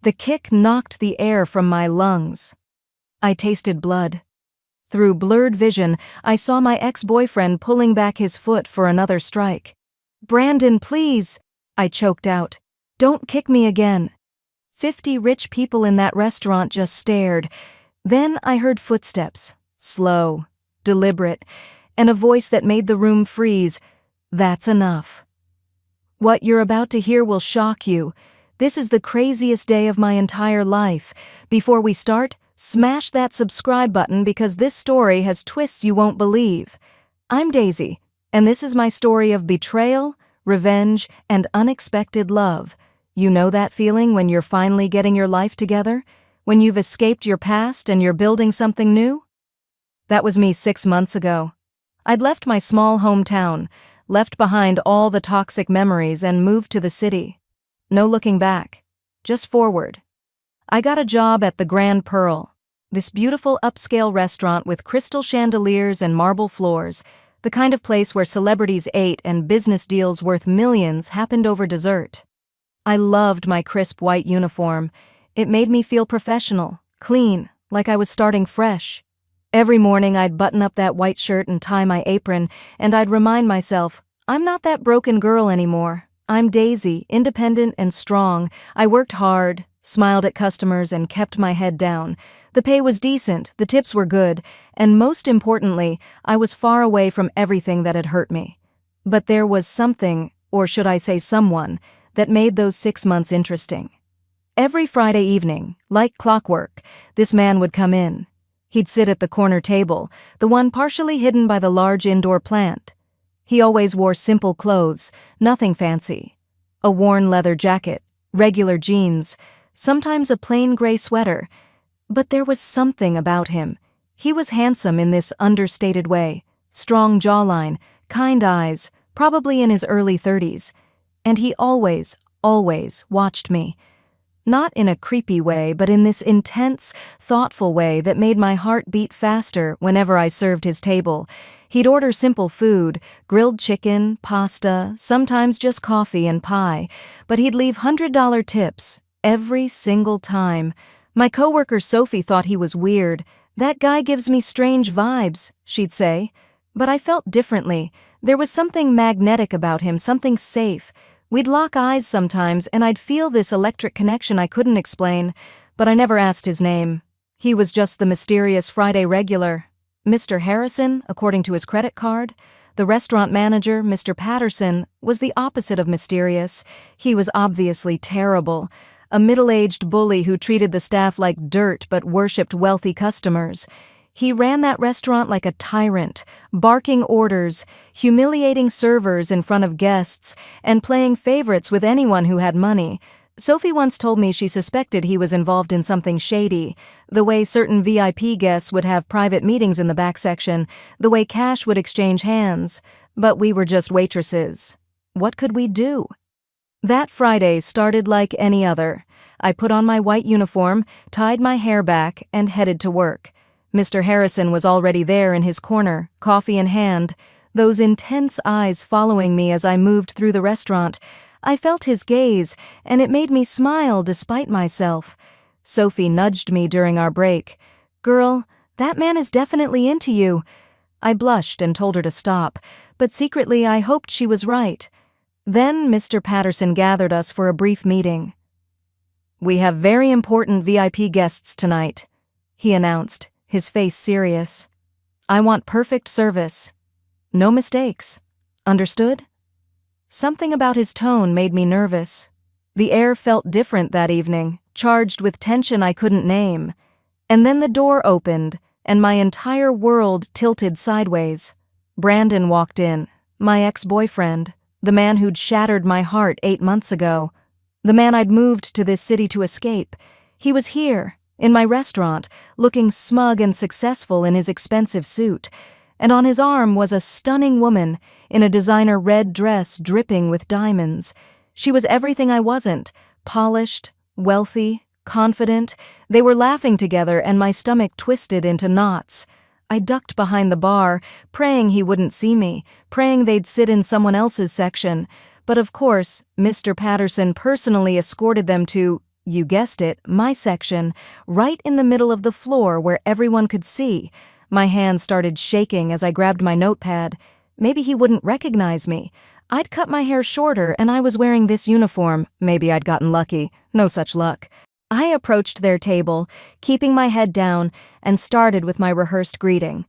The kick knocked the air from my lungs. I tasted blood. Through blurred vision, I saw my ex-boyfriend pulling back his foot for another strike. "Brandon, please," I choked out. "Don't kick me again." 50 rich people in that restaurant just stared. Then I heard footsteps, slow, deliberate, and a voice that made the room freeze. "That's enough. What you're about to hear will shock you. This is the craziest day of my entire life. Before we start, smash that subscribe button because this story has twists you won't believe." I'm Daisy, and this is my story of betrayal, revenge, and unexpected love. You know that feeling when you're finally getting your life together? When you've escaped your past and you're building something new? That was me 6 months ago. I'd left my small hometown, left behind all the toxic memories, and moved to the city. No looking back, just forward. I got a job at the Grand Pearl, this beautiful upscale restaurant with crystal chandeliers and marble floors, the kind of place where celebrities ate and business deals worth millions happened over dessert. I loved my crisp white uniform. It made me feel professional, clean, like I was starting fresh. Every morning I'd button up that white shirt and tie my apron, and I'd remind myself, I'm not that broken girl anymore. I'm Daisy, independent and strong. I worked hard, smiled at customers, and kept my head down. The pay was decent, the tips were good, and most importantly, I was far away from everything that had hurt me. But there was something, or should I say someone, that made those 6 months interesting. Every Friday evening, like clockwork, this man would come in. He'd sit at the corner table, the one partially hidden by the large indoor plant. He always wore simple clothes, nothing fancy. A worn leather jacket, regular jeans, sometimes a plain gray sweater. But there was something about him. He was handsome in this understated way, strong jawline, kind eyes, probably in his early 30s. And he always watched me. Not in a creepy way, but in this intense, thoughtful way that made my heart beat faster whenever I served his table. He'd order simple food, grilled chicken, pasta, sometimes just coffee and pie, but he'd leave $100 tips every single time. My coworker Sophie thought he was weird. "That guy gives me strange vibes," she'd say. But I felt differently. There was something magnetic about him, something safe. We'd lock eyes sometimes, and I'd feel this electric connection I couldn't explain, but I never asked his name. He was just the mysterious Friday regular. Mr. Harrison, according to his credit card. The restaurant manager, Mr. Patterson, was the opposite of mysterious. He was obviously terrible. A middle-aged bully who treated the staff like dirt but worshipped wealthy customers. He ran that restaurant like a tyrant, barking orders, humiliating servers in front of guests, and playing favorites with anyone who had money. Sophie once told me she suspected he was involved in something shady, the way certain VIP guests would have private meetings in the back section, the way cash would exchange hands. But we were just waitresses. What could we do? That Friday started like any other. I put on my white uniform, tied my hair back, and headed to work. Mr. Harrison was already there in his corner, coffee in hand, those intense eyes following me as I moved through the restaurant. I felt his gaze, and it made me smile despite myself. Sophie nudged me during our break. "Girl, that man is definitely into you." I blushed and told her to stop, but secretly I hoped she was right. Then Mr. Patterson gathered us for a brief meeting. "We have very important VIP guests tonight," he announced, his face serious. "I want perfect service. No mistakes. Understood?" Something about his tone made me nervous. The air felt different that evening, charged with tension I couldn't name. And then the door opened, and my entire world tilted sideways. Brandon walked in, my ex-boyfriend, the man who'd shattered my heart 8 months ago, the man I'd moved to this city to escape. He was here, in my restaurant, looking smug and successful in his expensive suit, and on his arm was a stunning woman in a designer red dress dripping with diamonds. She was everything I wasn't, polished, wealthy, confident. They were laughing together and my stomach twisted into knots. I ducked behind the bar, praying he wouldn't see me, praying they'd sit in someone else's section. But of course, Mr. Patterson personally escorted them to, You guessed it, my section, right in the middle of the floor where everyone could see. My hand started shaking as I grabbed my notepad. Maybe he wouldn't recognize me. I'd cut my hair shorter and I was wearing this uniform. Maybe I'd gotten lucky. No such luck. I approached their table, keeping my head down, and started with my rehearsed greeting.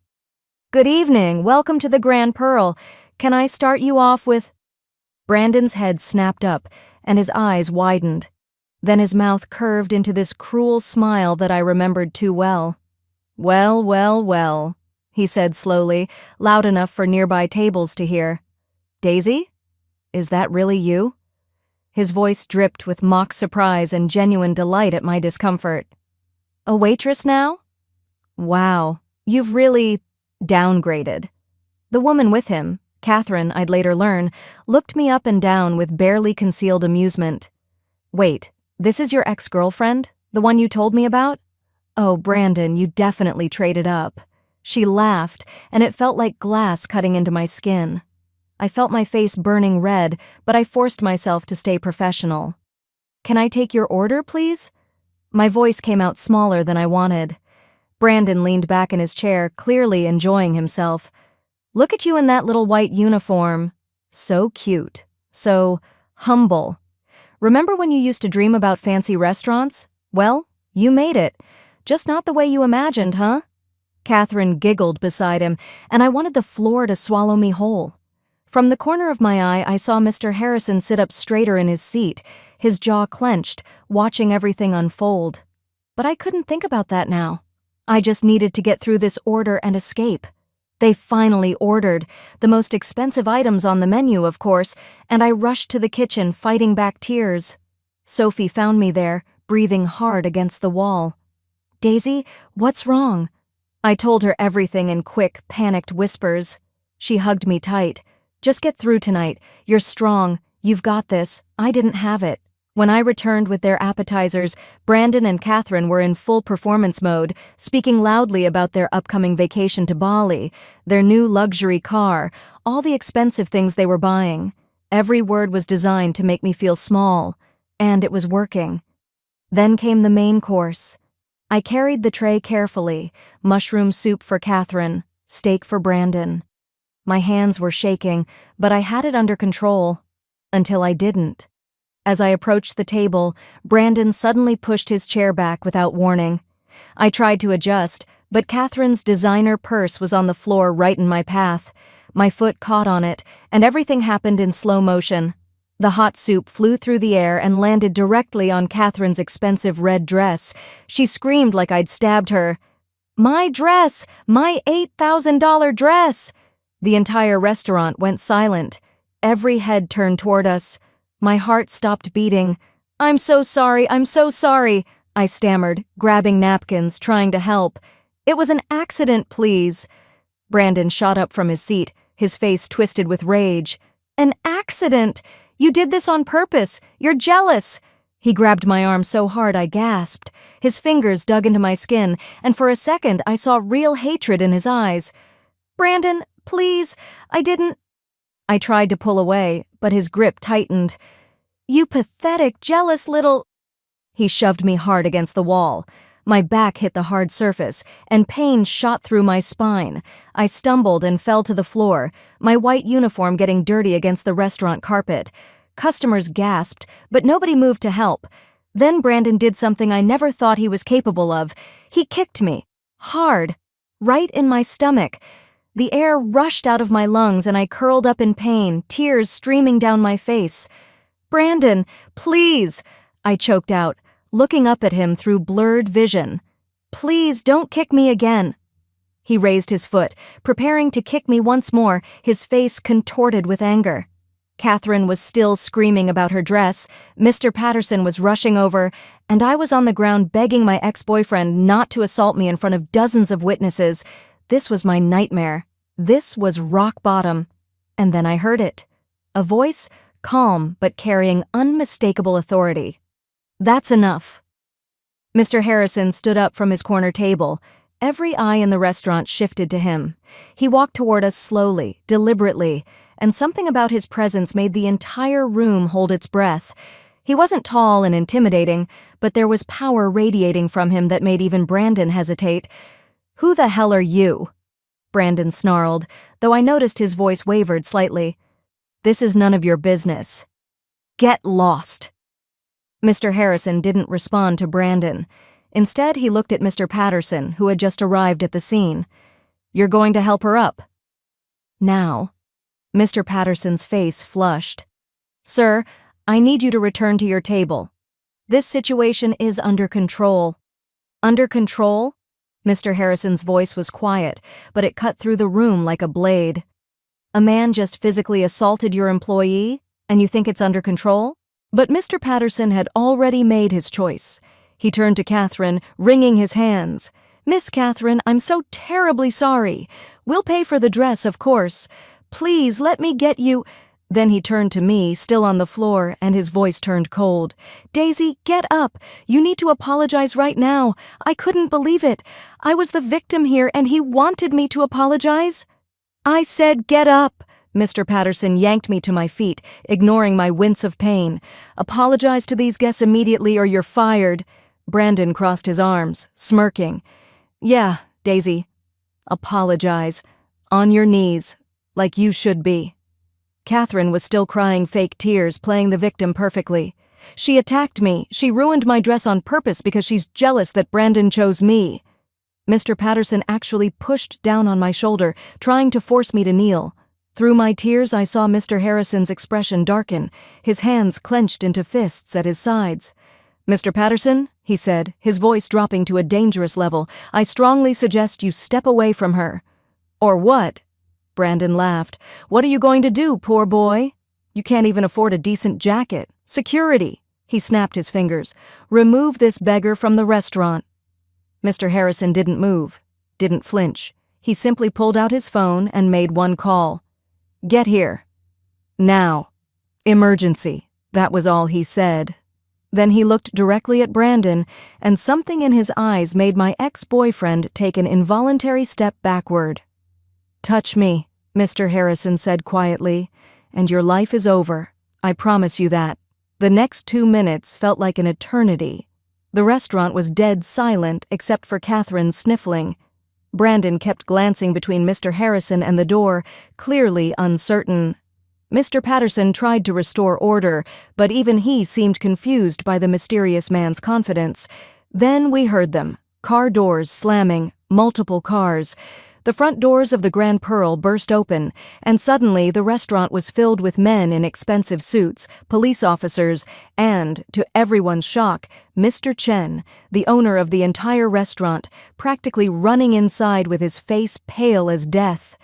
"Good evening, welcome to the Grand Pearl. Can I start you off with—" Brandon's head snapped up, and his eyes widened. Then his mouth curved into this cruel smile that I remembered too well. "Well, well, well," he said slowly, loud enough for nearby tables to hear. "Daisy? Is that really you?" His voice dripped with mock surprise and genuine delight at my discomfort. "A waitress now? Wow, you've really downgraded." The woman with him, Catherine, I'd later learn, looked me up and down with barely concealed amusement. "Wait, this is your ex-girlfriend? The one you told me about? Oh, Brandon, you definitely traded up." She laughed, and it felt like glass cutting into my skin. I felt my face burning red, but I forced myself to stay professional. "Can I take your order, please?" My voice came out smaller than I wanted. Brandon leaned back in his chair, clearly enjoying himself. "Look at you in that little white uniform. So cute. So humble. Remember when you used to dream about fancy restaurants? Well, you made it. Just not the way you imagined, huh?" Catherine giggled beside him, and I wanted the floor to swallow me whole. From the corner of my eye, I saw Mr. Harrison sit up straighter in his seat, his jaw clenched, watching everything unfold. But I couldn't think about that now. I just needed to get through this order and escape. They finally ordered, the most expensive items on the menu, of course, and I rushed to the kitchen, fighting back tears. Sophie found me there, breathing hard against the wall. "Daisy, what's wrong?" I told her everything in quick, panicked whispers. She hugged me tight. "Just get through tonight. You're strong. You've got this. I didn't have it." When I returned with their appetizers, Brandon and Catherine were in full performance mode, speaking loudly about their upcoming vacation to Bali, their new luxury car, all the expensive things they were buying. Every word was designed to make me feel small, and it was working. Then came the main course. I carried the tray carefully, mushroom soup for Catherine, steak for Brandon. My hands were shaking, but I had it under control. Until I didn't. As I approached the table, Brandon suddenly pushed his chair back without warning. I tried to adjust, but Catherine's designer purse was on the floor right in my path. My foot caught on it, and everything happened in slow motion. The hot soup flew through the air and landed directly on Catherine's expensive red dress. She screamed like I'd stabbed her. "My dress! My $8,000 dress!" The entire restaurant went silent. Every head turned toward us. My heart stopped beating. I'm so sorry, I stammered, grabbing napkins, trying to help. "It was an accident, please." Brandon shot up from his seat, his face twisted with rage. "An accident? You did this on purpose. You're jealous." He grabbed my arm so hard I gasped. His fingers dug into my skin, and for a second I saw real hatred in his eyes. "Brandon, please, I didn't—" I tried to pull away, but his grip tightened. "You pathetic, jealous little—" He shoved me hard against the wall. My back hit the hard surface, and pain shot through my spine. I stumbled and fell to the floor, my white uniform getting dirty against the restaurant carpet. Customers gasped, but nobody moved to help. Then Brandon did something I never thought he was capable of. He kicked me. Hard. Right in my stomach. The air rushed out of my lungs and I curled up in pain, tears streaming down my face. "Brandon, please," I choked out, looking up at him through blurred vision. "Please don't kick me again." He raised his foot, preparing to kick me once more, his face contorted with anger. Catherine was still screaming about her dress, Mr. Patterson was rushing over, and I was on the ground begging my ex-boyfriend not to assault me in front of dozens of witnesses. This was my nightmare. This was rock bottom. And then I heard it. A voice, calm but carrying unmistakable authority. "That's enough." Mr. Harrison stood up from his corner table. Every eye in the restaurant shifted to him. He walked toward us slowly, deliberately, and something about his presence made the entire room hold its breath. He wasn't tall and intimidating, but there was power radiating from him that made even Brandon hesitate. "Who the hell are you?" Brandon snarled, though I noticed his voice wavered slightly. "This is none of your business. Get lost." Mr. Harrison didn't respond to Brandon. Instead, he looked at Mr. Patterson, who had just arrived at the scene. "You're going to help her up?" "Now." Mr. Patterson's face flushed. "Sir, I need you to return to your table. This situation is under control." "Under control?" Mr. Harrison's voice was quiet, but it cut through the room like a blade. "A man just physically assaulted your employee, and you think it's under control?" But Mr. Patterson had already made his choice. He turned to Catherine, wringing his hands. "Miss Catherine, I'm so terribly sorry. We'll pay for the dress, of course. Please, let me get you—" Then he turned to me, still on the floor, and his voice turned cold. "Daisy, get up. You need to apologize right now. I couldn't believe it. I was the victim here, and he wanted me to apologize." "I said get up." Mr. Patterson yanked me to my feet, ignoring my wince of pain. "Apologize to these guests immediately or you're fired." Brandon crossed his arms, smirking. "Yeah, Daisy. Apologize. On your knees, like you should be." Catherine was still crying fake tears, playing the victim perfectly. "She attacked me. She ruined my dress on purpose because she's jealous that Brandon chose me." Mr. Patterson actually pushed down on my shoulder, trying to force me to kneel. Through my tears, I saw Mr. Harrison's expression darken, his hands clenched into fists at his sides. "Mr. Patterson," he said, his voice dropping to a dangerous level, "I strongly suggest you step away from her." "Or what?" Brandon laughed. "What are you going to do, poor boy? You can't even afford a decent jacket. Security!" He snapped his fingers. "Remove this beggar from the restaurant." Mr. Harrison didn't move, didn't flinch. He simply pulled out his phone and made one call. "Get here. Now. Emergency." That was all he said. Then he looked directly at Brandon, and something in his eyes made my ex-boyfriend take an involuntary step backward. "Touch me," Mr. Harrison said quietly, "and your life is over. I promise you that." The next 2 minutes felt like an eternity. The restaurant was dead silent except for Catherine's sniffling. Brandon kept glancing between Mr. Harrison and the door, clearly uncertain. Mr. Patterson tried to restore order, but even he seemed confused by the mysterious man's confidence. Then we heard them, car doors slamming, multiple cars. The front doors of the Grand Pearl burst open, and suddenly the restaurant was filled with men in expensive suits, police officers, and, to everyone's shock, Mr. Chen, the owner of the entire restaurant, practically running inside with his face pale as death.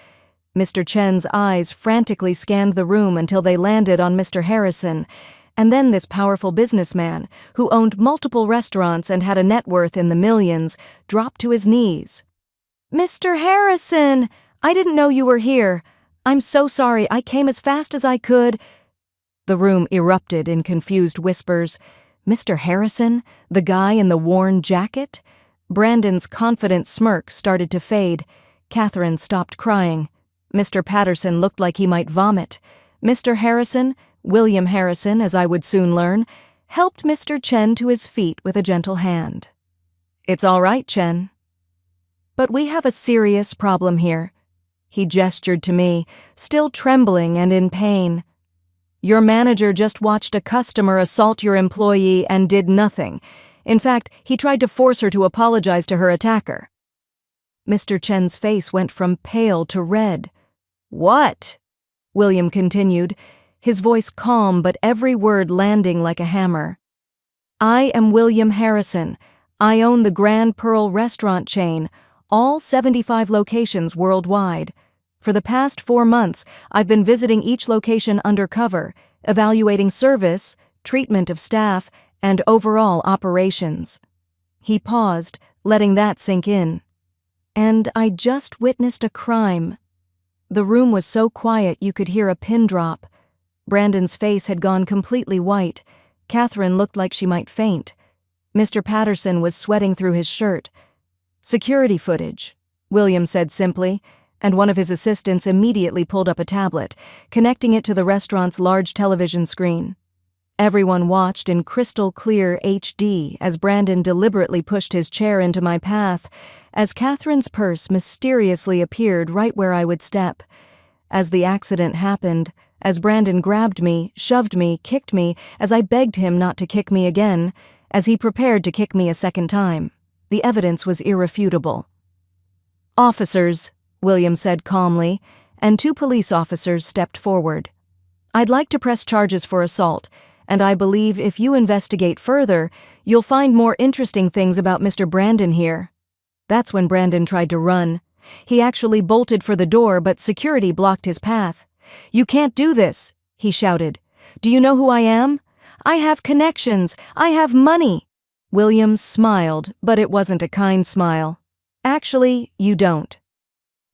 Mr. Chen's eyes frantically scanned the room until they landed on Mr. Harrison, and then this powerful businessman, who owned multiple restaurants and had a net worth in the millions, dropped to his knees. "Mr. Harrison! I didn't know you were here. I'm so sorry. I came as fast as I could." The room erupted in confused whispers. "Mr. Harrison? The guy in the worn jacket?" Brandon's confident smirk started to fade. Catherine stopped crying. Mr. Patterson looked like he might vomit. Mr. Harrison, William Harrison, as I would soon learn, helped Mr. Chen to his feet with a gentle hand. "It's all right, Chen. But we have a serious problem here." He gestured to me, still trembling and in pain. "Your manager just watched a customer assault your employee and did nothing. In fact, he tried to force her to apologize to her attacker." Mr. Chen's face went from pale to red. "What?" William continued, his voice calm but every word landing like a hammer. "I am William Harrison. I own the Grand Pearl restaurant chain, all 75 locations worldwide. For the past 4 months, I've been visiting each location undercover, evaluating service, treatment of staff, and overall operations." He paused, letting that sink in. "And I just witnessed a crime." The room was so quiet you could hear a pin drop. Brandon's face had gone completely white. Catherine looked like she might faint. Mr. Patterson was sweating through his shirt. "Security footage," William said simply, and one of his assistants immediately pulled up a tablet, connecting it to the restaurant's large television screen. Everyone watched in crystal clear HD as Brandon deliberately pushed his chair into my path, as Catherine's purse mysteriously appeared right where I would step. As the accident happened, as Brandon grabbed me, shoved me, kicked me, as I begged him not to kick me again, as he prepared to kick me a second time, the evidence was irrefutable. "Officers," William said calmly, and 2 police officers stepped forward. "I'd like to press charges for assault, and I believe if you investigate further, you'll find more interesting things about Mr. Brandon here." That's when Brandon tried to run. He actually bolted for the door, but security blocked his path. "You can't do this," he shouted. "Do you know who I am? I have connections. I have money." William smiled, but it wasn't a kind smile. "Actually, you don't.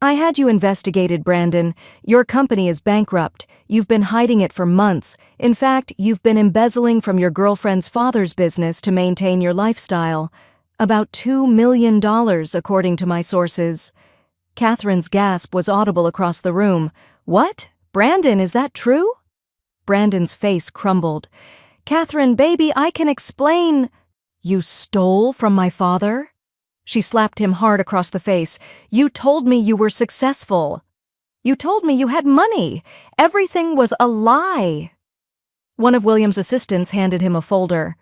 I had you investigated, Brandon. Your company is bankrupt. You've been hiding it for months. In fact, you've been embezzling from your girlfriend's father's business to maintain your lifestyle. About $2 million, according to my sources." Catherine's gasp was audible across the room. "What? Brandon, is that true?" Brandon's face crumbled. "Catherine, baby, I can explain." "You stole from my father?" She slapped him hard across the face. "You told me you were successful. You told me you had money. Everything was a lie." One of William's assistants handed him a folder.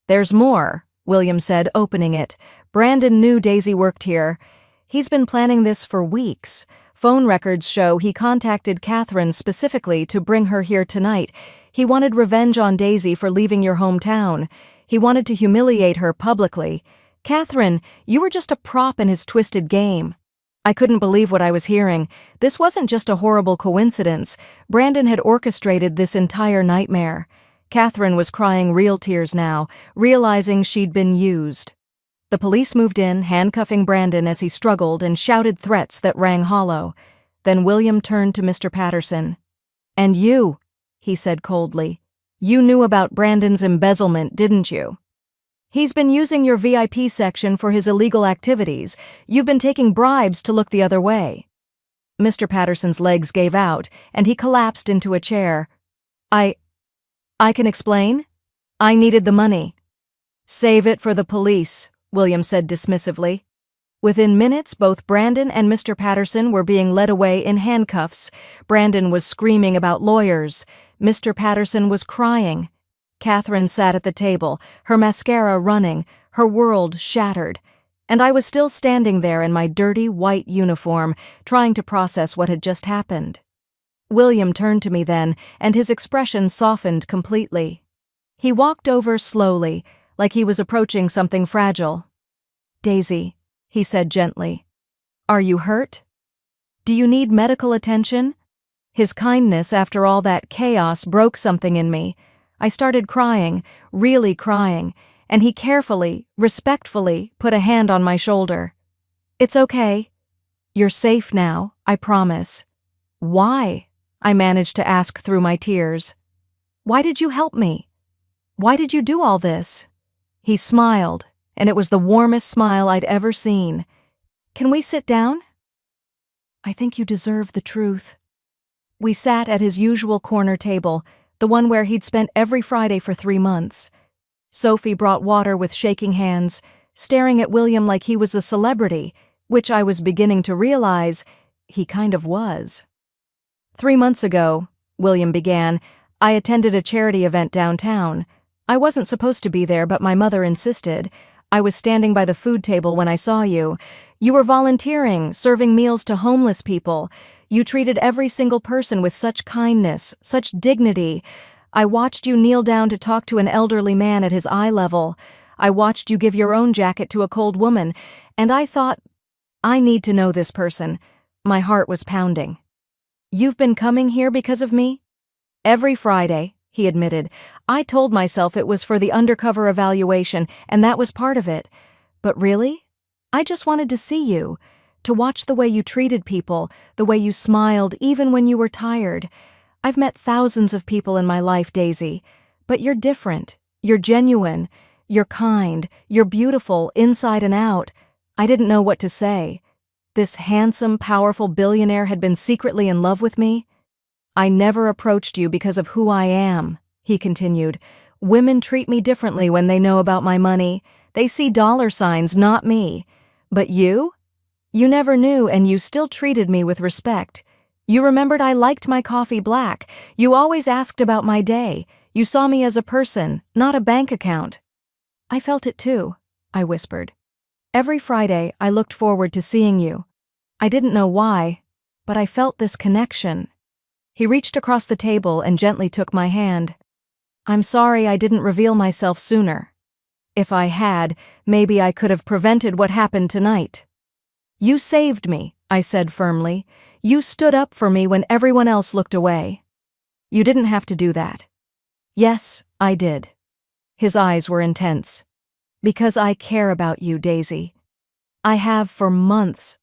"There's more," William said, opening it. "Brandon knew Daisy worked here. He's been planning this for weeks. Phone records show he contacted Catherine specifically to bring her here tonight. He wanted revenge on Daisy for leaving your hometown. He wanted to humiliate her publicly. Catherine, you were just a prop in his twisted game." I couldn't believe what I was hearing. This wasn't just a horrible coincidence. Brandon had orchestrated this entire nightmare. Catherine was crying real tears now, realizing she'd been used. The police moved in, handcuffing Brandon as he struggled and shouted threats that rang hollow. Then William turned to Mr. Patterson. "And you," he said coldly. "You knew about Brandon's embezzlement, didn't you? He's been using your VIP section for his illegal activities. You've been taking bribes to look the other way." Mr. Patterson's legs gave out, and he collapsed into a chair. I can explain. I needed the money." "Save it for the police," William said dismissively. Within minutes, both Brandon and Mr. Patterson were being led away in handcuffs. Brandon was screaming about lawyers. Mr. Patterson was crying. Catherine sat at the table, her mascara running, her world shattered. And I was still standing there in my dirty white uniform, trying to process what had just happened. William turned to me then, and his expression softened completely. He walked over slowly, like he was approaching something fragile. "Daisy," he said gently, "are you hurt? Do you need medical attention?" His kindness after all that chaos broke something in me. I started crying, really crying, and he carefully, respectfully put a hand on my shoulder. "It's okay. You're safe now, I promise." "Why?" I managed to ask through my tears. "Why did you help me? Why did you do all this?" He smiled, and it was the warmest smile I'd ever seen. "Can we sit down?" "I think you deserve the truth." We sat at his usual corner table, the one where he'd spent every Friday for 3 months. Sophie brought water with shaking hands, staring at William like he was a celebrity, which I was beginning to realize he kind of was. 3 months ago, William began, I attended a charity event downtown. I wasn't supposed to be there, but my mother insisted. I was standing by the food table when I saw you. You were volunteering, serving meals to homeless people. You treated every single person with such kindness, such dignity. I watched you kneel down to talk to an elderly man at his eye level. I watched you give your own jacket to a cold woman, and I thought, I need to know this person. My heart was pounding. "You've been coming here because of me?" "Every Friday," he admitted. "I told myself it was for the Undercover evaluation, and that was part of it. But really, I just wanted to see you, to watch the way you treated people, the way you smiled even when you were tired. I've met thousands of people in my life, Daisy, but you're different. You're genuine. You're kind. You're beautiful inside and out." I didn't know what to say. This handsome, powerful billionaire had been secretly in love with me? "I never approached you because of who I am," he continued. Women treat me differently when they know about my money. They see dollar signs, not me. But you? You never knew, and you still treated me with respect. You remembered I liked my coffee black. You always asked about my day. You saw me as a person, not a bank account. I felt it too, I whispered. Every Friday, I looked forward to seeing you. I didn't know why, but I felt this connection. He reached across the table and gently took my hand. I'm sorry I didn't reveal myself sooner. If I had, maybe I could have prevented what happened tonight. You saved me, I said firmly. You stood up for me when everyone else looked away. You didn't have to do that. Yes, I did. His eyes were intense. Because I care about you, Daisy. I have for months.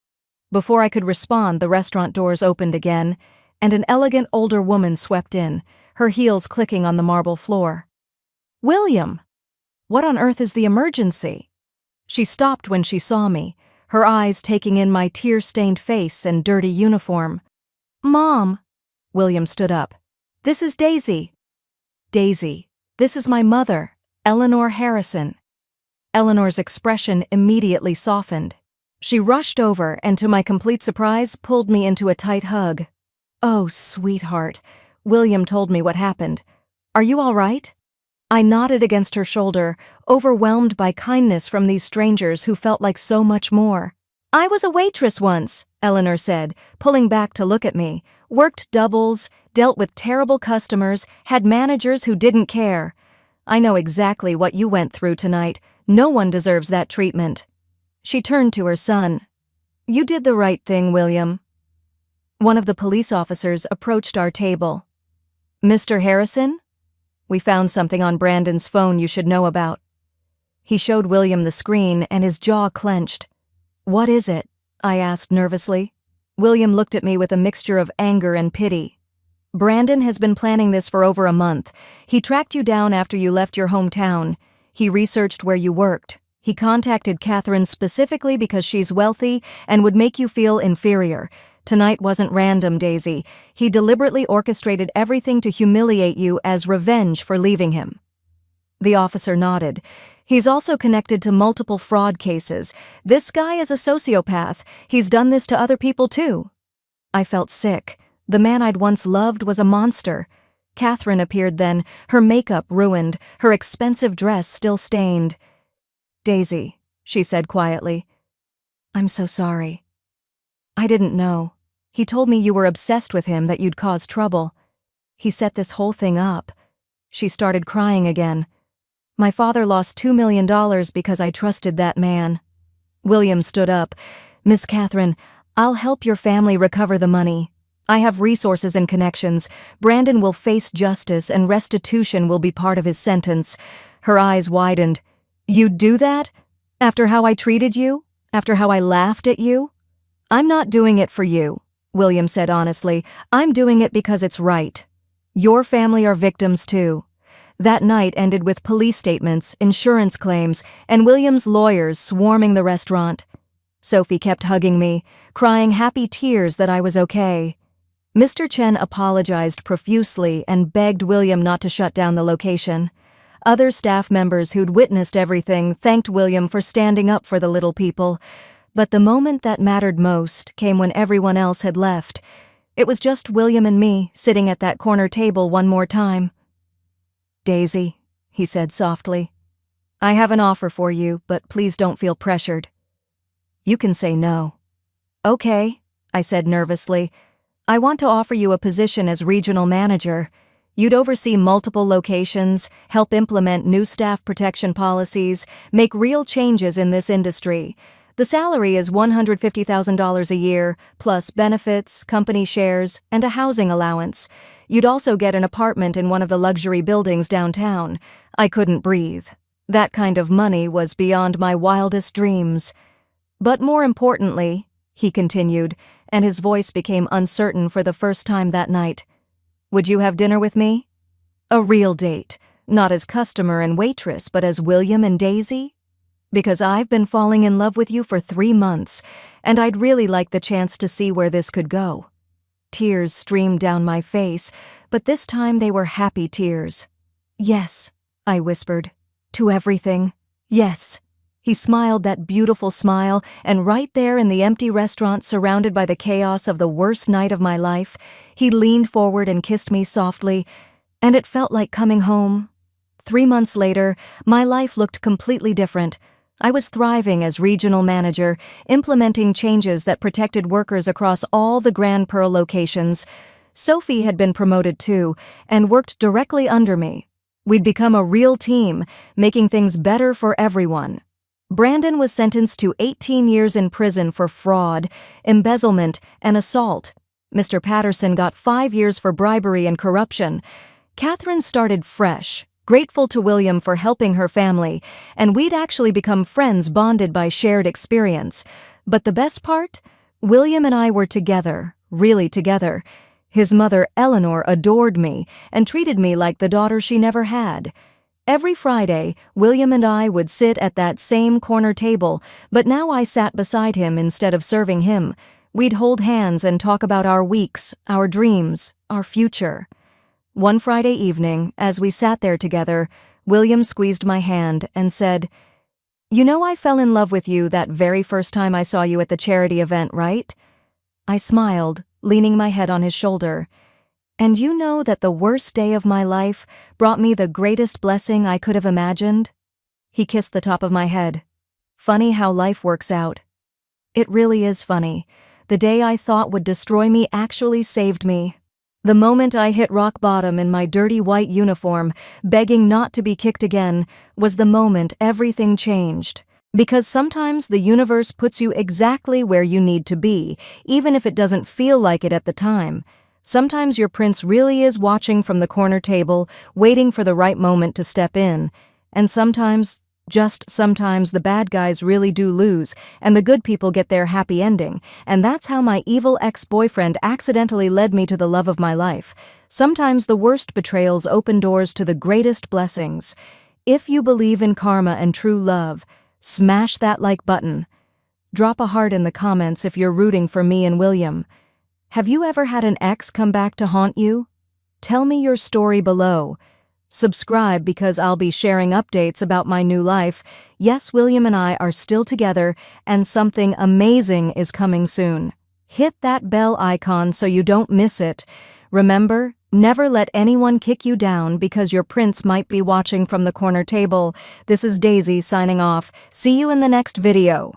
Before I could respond, the restaurant doors opened again, and an elegant older woman swept in, her heels clicking on the marble floor. William! What on earth is the emergency? She stopped when she saw me, her eyes taking in my tear-stained face and dirty uniform. Mom! William stood up. This is Daisy. Daisy, this is my mother, Eleanor Harrison. Eleanor's expression immediately softened. She rushed over and, to my complete surprise, pulled me into a tight hug. Oh, sweetheart. William told me what happened. Are you all right? I nodded against her shoulder, overwhelmed by kindness from these strangers who felt like so much more. I was a waitress once, Eleanor said, pulling back to look at me. Worked doubles, dealt with terrible customers, had managers who didn't care. I know exactly what you went through tonight. No one deserves that treatment. She turned to her son. You did the right thing, William. One of the police officers approached our table. Mr. Harrison? We found something on Brandon's phone you should know about. He showed William the screen and his jaw clenched. What is it? I asked nervously. William looked at me with a mixture of anger and pity. Brandon has been planning this for over a month. He tracked you down after you left your hometown. He researched where you worked. He contacted Catherine specifically because she's wealthy and would make you feel inferior. Tonight wasn't random, Daisy. He deliberately orchestrated everything to humiliate you as revenge for leaving him. The officer nodded. He's also connected to multiple fraud cases. This guy is a sociopath. He's done this to other people too. I felt sick. The man I'd once loved was a monster. Catherine appeared then, her makeup ruined, her expensive dress still stained. Daisy, she said quietly. I'm so sorry. I didn't know. He told me you were obsessed with him, that you'd cause trouble. He set this whole thing up. She started crying again. My father lost $2 million because I trusted that man. William stood up. Miss Catherine, I'll help your family recover the money. I have resources and connections. Brandon will face justice and restitution will be part of his sentence. Her eyes widened. You'd do that? After how I treated you? After how I laughed at you? I'm not doing it for you, William said honestly. I'm doing it because it's right. Your family are victims too. That night ended with police statements, insurance claims, and William's lawyers swarming the restaurant. Sophie kept hugging me, crying happy tears that I was okay. Mr. Chen apologized profusely and begged William not to shut down the location. Other staff members who'd witnessed everything thanked William for standing up for the little people. But the moment that mattered most came when everyone else had left. It was just William and me sitting at that corner table one more time. Daisy, he said softly, I have an offer for you, but please don't feel pressured. You can say no. Okay, I said nervously. I want to offer you a position as regional manager. You'd oversee multiple locations, help implement new staff protection policies, make real changes in this industry. The salary is $150,000 a year, plus benefits, company shares, and a housing allowance. You'd also get an apartment in one of the luxury buildings downtown. I couldn't breathe. That kind of money was beyond my wildest dreams. But more importantly, he continued, and his voice became uncertain for the first time that night, would you have dinner with me? A real date, not as customer and waitress, but as William and Daisy? Because I've been falling in love with you for 3 months, and I'd really like the chance to see where this could go. Tears streamed down my face, but this time they were happy tears. Yes, I whispered. To everything. Yes. He smiled that beautiful smile, and right there in the empty restaurant surrounded by the chaos of the worst night of my life, he leaned forward and kissed me softly, and it felt like coming home. 3 months later, my life looked completely different. I was thriving as regional manager, implementing changes that protected workers across all the Grand Pearl locations. Sophie had been promoted too, and worked directly under me. We'd become a real team, making things better for everyone. Brandon was sentenced to 18 years in prison for fraud, embezzlement, and assault. Mr. Patterson got 5 years for bribery and corruption. Catherine started fresh, grateful to William for helping her family, and we'd actually become friends bonded by shared experience. But the best part? William and I were together, really together. His mother, Eleanor, adored me and treated me like the daughter she never had. Every Friday, William and I would sit at that same corner table, but now I sat beside him instead of serving him. We'd hold hands and talk about our weeks, our dreams, our future. One Friday evening, as we sat there together, William squeezed my hand and said, "You know I fell in love with you that very first time I saw you at the charity event, right?" I smiled, leaning my head on his shoulder. "And you know that the worst day of my life brought me the greatest blessing I could have imagined?" He kissed the top of my head. Funny how life works out. It really is funny. The day I thought would destroy me actually saved me. The moment I hit rock bottom in my dirty white uniform, begging not to be kicked again, was the moment everything changed. Because sometimes the universe puts you exactly where you need to be, even if it doesn't feel like it at the time. Sometimes your prince really is watching from the corner table, waiting for the right moment to step in. And sometimes, just sometimes, the bad guys really do lose, and the good people get their happy ending. And that's how my evil ex-boyfriend accidentally led me to the love of my life. Sometimes the worst betrayals open doors to the greatest blessings. If you believe in karma and true love, smash that like button. Drop a heart in the comments if you're rooting for me and William. Have you ever had an ex come back to haunt you? Tell me your story below. Subscribe because I'll be sharing updates about my new life. Yes, William and I are still together, and something amazing is coming soon. Hit that bell icon so you don't miss it. Remember, never let anyone kick you down because your prince might be watching from the corner table. This is Daisy signing off. See you in the next video.